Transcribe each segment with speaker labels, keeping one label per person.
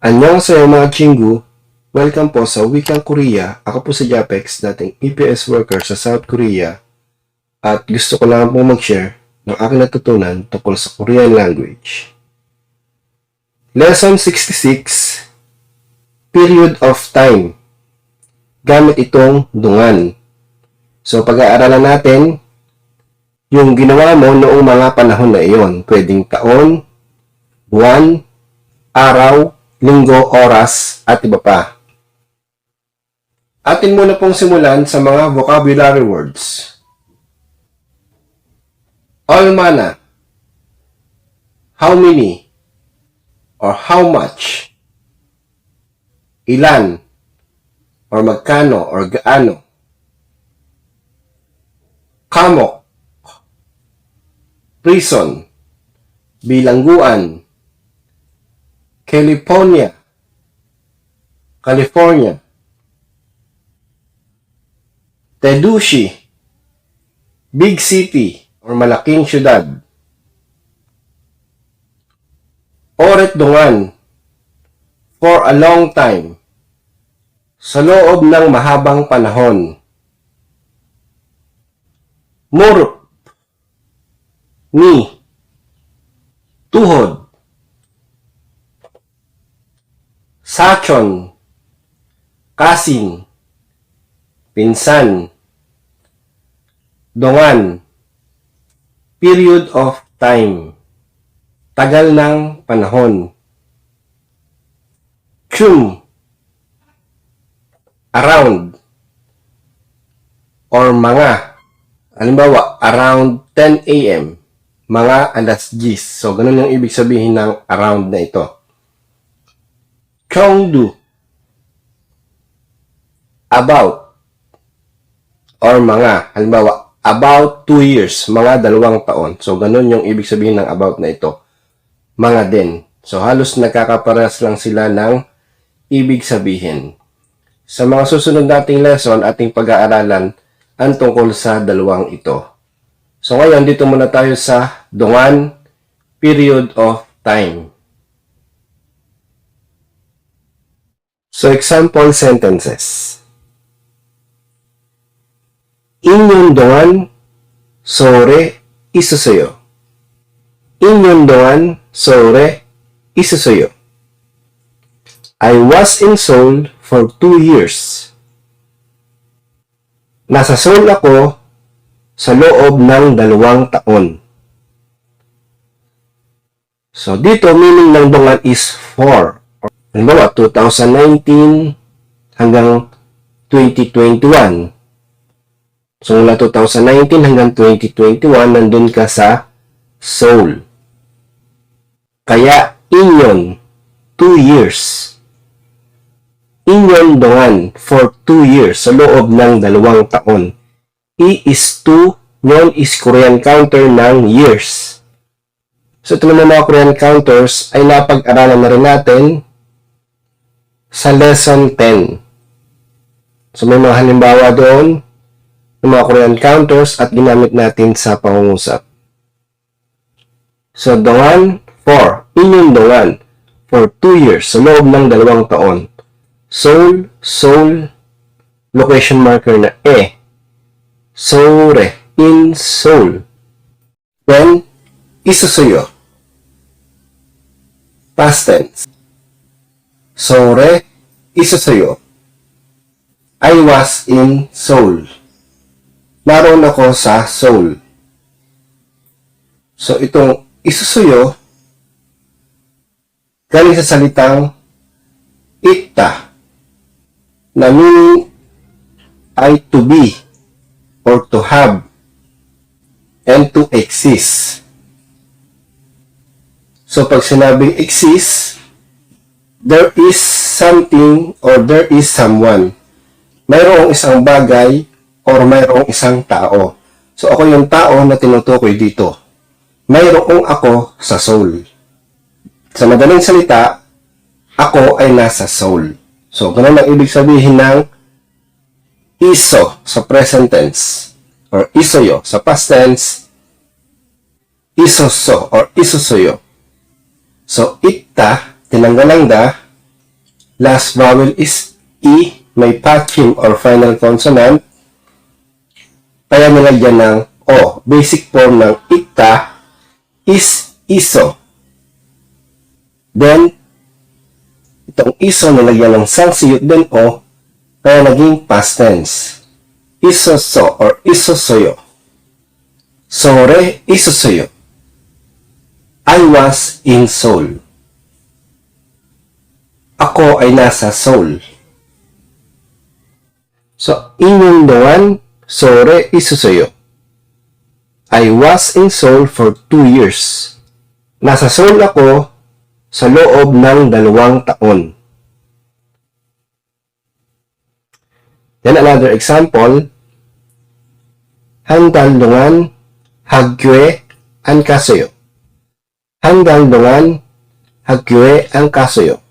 Speaker 1: Annyeonghaseyo mga Chingu. Welcome po sa Wikang Korea. Ako po si Japex, dating EPS worker sa South Korea. At gusto ko lang po mag-share ng aking natutunan tungkol sa Korean language. Lesson 66, Period of Time. Gamit itong dungan. So pag-aaralan natin yung ginawa mo noong mga panahon na iyon. Pwedeng taon, buwan, araw, linggo, oras, at iba pa. Atin muna pong simulan sa mga vocabulary words. Almana, how many, or how much. Ilan, or magkano, or gaano. Kamok, prison, bilangguan. California, California. Tedushi, big city or malaking syudad. Oret dungan, for a long time, sa loob ng mahabang panahon. Murup, ni, tuhod. Sachon, kasing, pinsan. Dongan, period of time, tagal ng panahon. Chum, around, or mga. Halimbawa, around 10 a.m., mga alas 10. So, ganun yung ibig sabihin ng around na ito. Chongdu, about, or mga. Halimbawa, about 2 years, mga 2 taon. So, ganun yung ibig sabihin ng about na ito. Mga din. So, halos nagkakaparas lang sila ng ibig sabihin. Sa mga susunod nating lesson, ating pag-aaralan ang tungkol sa dalawang ito. So, ngayon, dito muna tayo sa dungan, period of time. So, example sentences. Inyong dongan, sore, isusuyo. Inyong dongan, sore, isusuyo. I was in Seoul for 2 years. Nasa Seoul ako sa loob ng 2 taon. So, dito, meaning ng dongan is for. Halimbawa, 2019 hanggang 2021. So, mula 2019 hanggang 2021, nandun ka sa Seoul. Kaya, inyon, 2 years. Inyon dongan for 2 years sa loob ng 2 taon. I is 2, yon is Korean counter ng years. So, ito naman mga Korean counters ay napag-aralan na rin natin sa lesson 10. So, may mga halimbawa doon ng mga Korean counters at ginamit natin sa pangungusap. So, dongan for, inyong dongan for 2 years sa loob ng 2 taon. Seoul, Seoul, location marker na E. Sore, in Seoul. Then, isusuyo. Past tense. Sore, isusuyo. I was in Seoul. Naroon ako sa Seoul. So, itong isusuyo, galing sa salitang ikta, na meaning ay to be, or to have, and to exist. So, pag sinabing exist, there is something or there is someone. Mayroong isang bagay or mayroong isang tao. So, ako yung tao na tinutukoy dito. Mayroong ako sa Seoul. Sa madaling salita, ako ay nasa Seoul. So, ganun ang ibig sabihin ng iso sa present tense or isoyo sa past tense, isoso or isusuyo. So, ikta, tinanggal ang da, Last vowel is E, may patching or final consonant. Kaya nilagyan ng O. Basic form ng ita is iso. Then, itong iso nilagyan ng sangsiyot din O, kaya naging past tense. Isoso or isosoyo. Sore isosoyo. I was in Seoul. Ako ay nasa Seoul. So, inyong sore isusoyo. I was in Seoul for 2 years. Nasa Seoul ako sa loob ng 2 taon. Then another example, handal dongan haggyue an kasoyo. Handal dongan haggyue an kasoyo.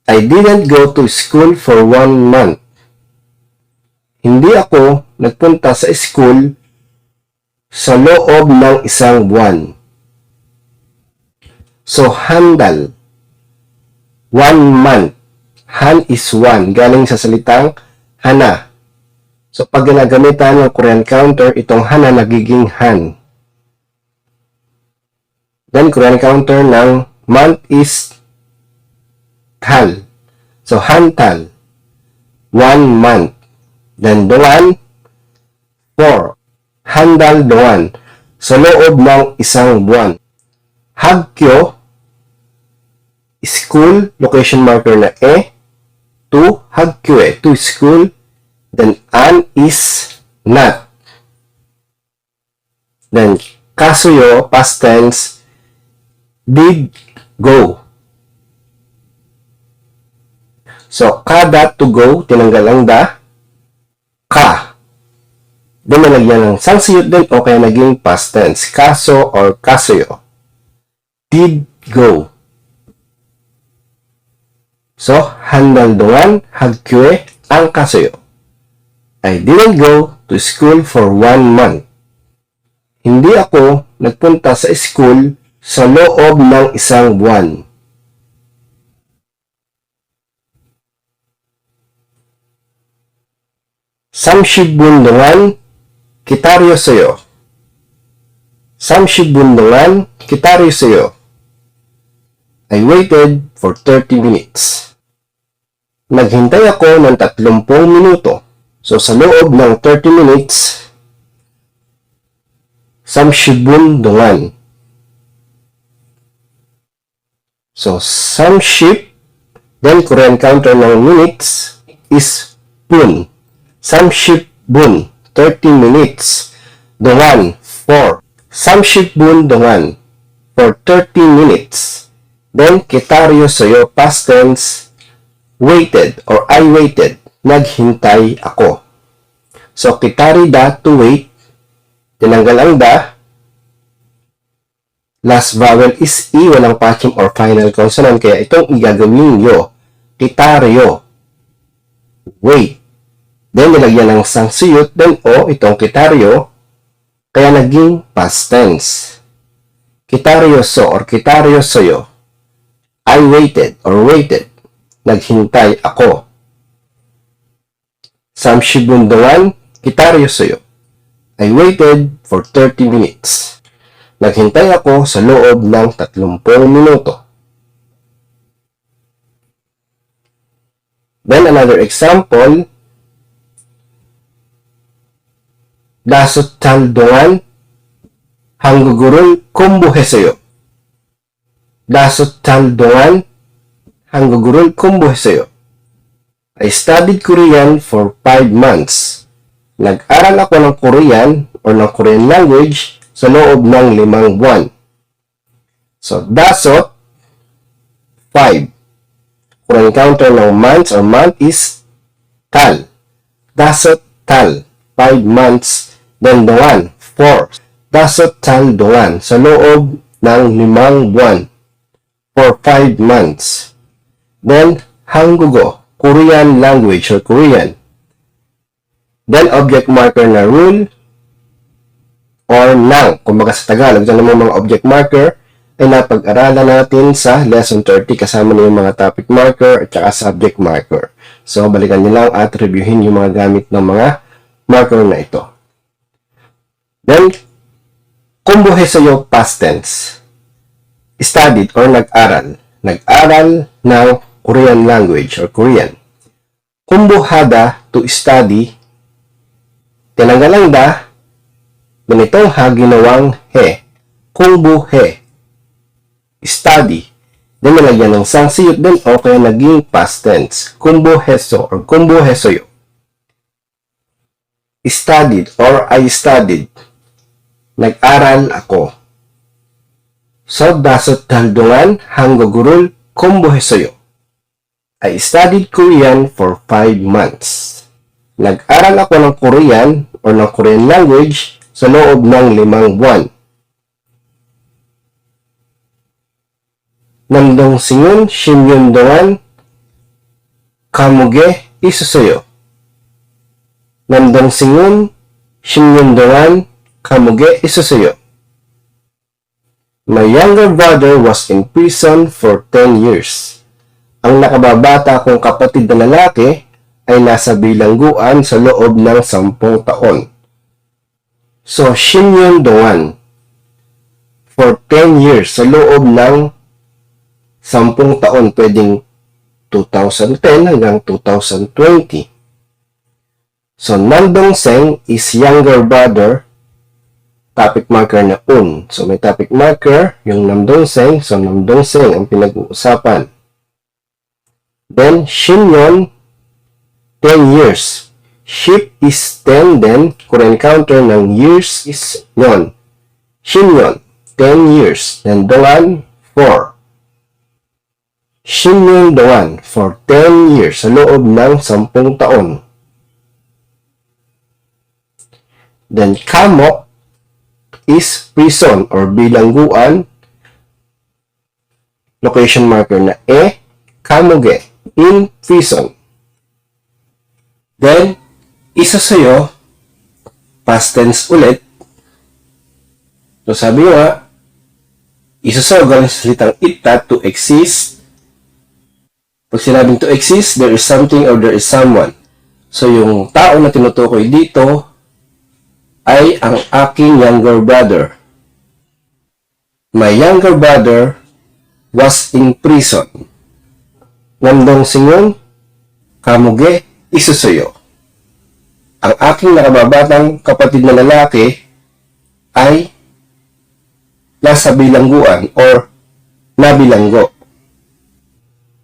Speaker 1: I didn't go to school for 1 month. Hindi ako nagpunta sa school sa loob ng 1 buwan. So, handal. 1 month. Han is 1. Galing sa salitang hana. So, pag ginagamitan ng Korean counter, itong hana nagiging han. Then, Korean counter ng month is tal. So, hantal. 1 month. Then, dongan. 4. Handal dongan. Sa loob ng 1 buwan. Hagkyo. School. Location marker na E. 2. Hagkyo. To school. Then, an is not. Then, kasuyo. Past tense. Did go. So, kada to go, tinanggal ang da, ka. Then, nalagyan ng sangsiyot din o kaya naging past tense. Kaso or kasoyo. Did go. So, handal dongan, hagkyue, ang kasoyo. I didn't go to school for 1 month. Hindi ako nagpunta sa school sa loob ng 1 buwan. Samshibun dongan, kitaryo sayo. Samshibun dongan, kitaryo sayo. I waited for 30 minutes. Naghintay ako ng 30 minuto. So, sa loob ng 30 minutes, samshibun dongan. So, samship, then Korean counter ng minutes is pun. Samship bun, 30 minutes. Dongan, 4. Samship bun dongan, for 30 minutes. Then, kitaryo sayo, past tense, waited or I waited. Naghintay ako. So, kitari da, to wait. Tinanggal ang da. Last vowel is E, walang patching or final consonant. Kaya itong igagawin nyo, kitaryo. Wait. Then, nilagyan ng sangsiyot, then O, itong kitaryo, kaya naging past tense. Kitaryo so or kitaryo soyo. I waited or waited. Naghintay ako. Samshibun dongan, kitaryo soyo. I waited for 30 minutes. Naghintay ako sa loob ng 30 minuto. Then, another example, dasot tal dongan, hanggugurul kumbuheseyo. Dasot tal dongan, hanggugurul kumbuheseyo. I studied Korean for 5 months. Nag-aral ako ng Korean or ng Korean language sa loob ng 5 buwan. So, dasot, 5. Korean counter ng months or month is tal. Dasot tal, 5 months. Then, dongan, 4. Dasot tal dongan, sa loob ng 5 buwan. For 5 months. Then, hanggugo, Korean language or Korean. Then, object marker na rule or nang. Kung baga sa Tagalog, dyan naman mga object marker. ay napag-aralan natin sa lesson 30 kasama na yung mga topic marker at saka subject marker. So, balikan nyo lang at reviewin yung mga gamit ng mga marker na ito. Then, kumbuhe sa'yo past tense. Studied or nag-aral. Nag-aral ng Korean language or Korean. Kumbuhada to study. Tinanggalang da, ganitong ha ginawang he. Kumbuhe. Study. Then nalagyan ng sangsiyot din o kaya naging past tense. Kumbuheso or kumbuhesoyo. Studied or I studied. Nag-aral ako. So, dasot daldungan hanggogurul kumbuhesoyo. I studied Korean for 5 months. Nag-aral ako ng Korean or ng Korean language sa loob ng 5 buwan. Namdong singun shimyundongan kamuge isusoyo. Namdong singun shimyundongan kamuge isusoyo. My younger brother was in prison for 10 years. Ang nakababata kong kapatid na lalaki ay nasa bilangguan sa loob ng 10 taon. So, shimyundongan for 10 years sa loob ng 10 taon, pwedeng 2010 hanggang 2020. So, Namdong-seng is younger brother, topic marker na un. So, may topic marker, yung Namdong-seng, so Namdong-seng ang pinag-uusapan. Then, Shimyon, 10 years. Ship is 10, then Korean counter ng years is nyon. Shimyon, 10 years. Then, Dongan, 4. Shimyundongan for 10 years sa loob ng 10 taon. Then, kamok is prison or bilangguan. Location marker na kamuge, in prison. Then, isa sa'yo, past tense ulit. So, sabi nga, isa sa'yo galing sa salitang ita, to exist. Pag sinabing to exist, there is something or there is someone. So, yung tao na tinutukoy dito ay ang aking younger brother. My younger brother was in prison. Namdong singun, kamuge, isusuyo. Ang aking nakababatang kapatid na lalaki ay nasa bilangguan or nabilanggo.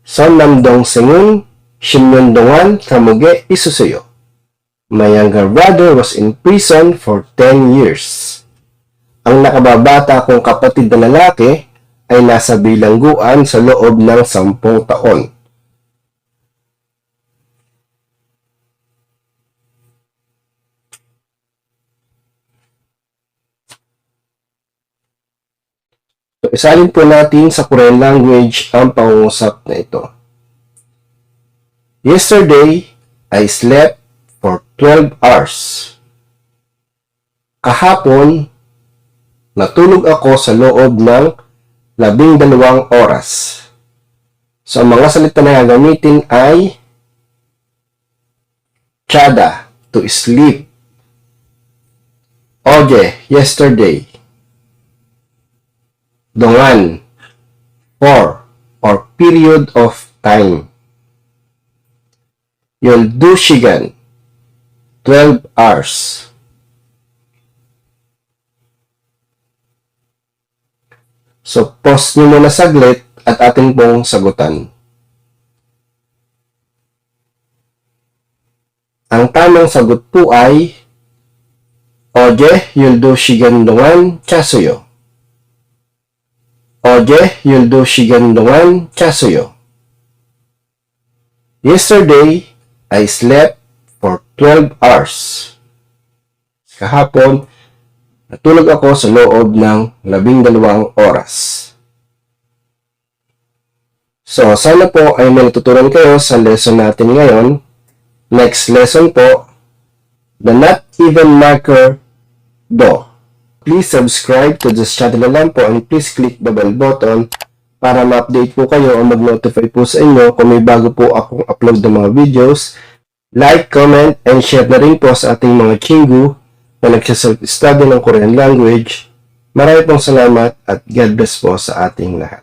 Speaker 1: So, Namdong singun, shimyundongan, kamuge, isusuyo. My younger brother was in prison for 10 years. Ang nakababata kong kapatid na lalaki ay nasa bilangguan sa loob ng 10 taon. So, isalin po natin sa Korean language ang pangungusap na ito. Yesterday, I slept for 12 hours. Kahapon, natulog ako sa loob ng 12 oras. So, ang mga salita na gagamitin ay chada, to sleep. Oje, yesterday. Dongan, for, or period of time. Yoldushigan, 12 hours. So, pause nyo muna saglit at atin pong sagutan. Ang tamang sagot po ay Oje, yoldushigan dongan, chasuyo. Oje, yoldushigan dongan, chasuyo. Yesterday, I slept for 12 hours. Kahapon, natulog ako sa loob ng 12 oras. So, sana po ay may natutunan kayo sa lesson natin ngayon. Next lesson po, the not even marker do. Please subscribe to this channel na lang po and please click the bell button para ma-update po kayo o mag-notify po sa inyo kung may bago po akong upload ng mga videos. Like, comment, and share na rin po sa ating mga Chingu na nagsaself-study ng Korean language. Marami pong salamat at God bless po sa ating lahat.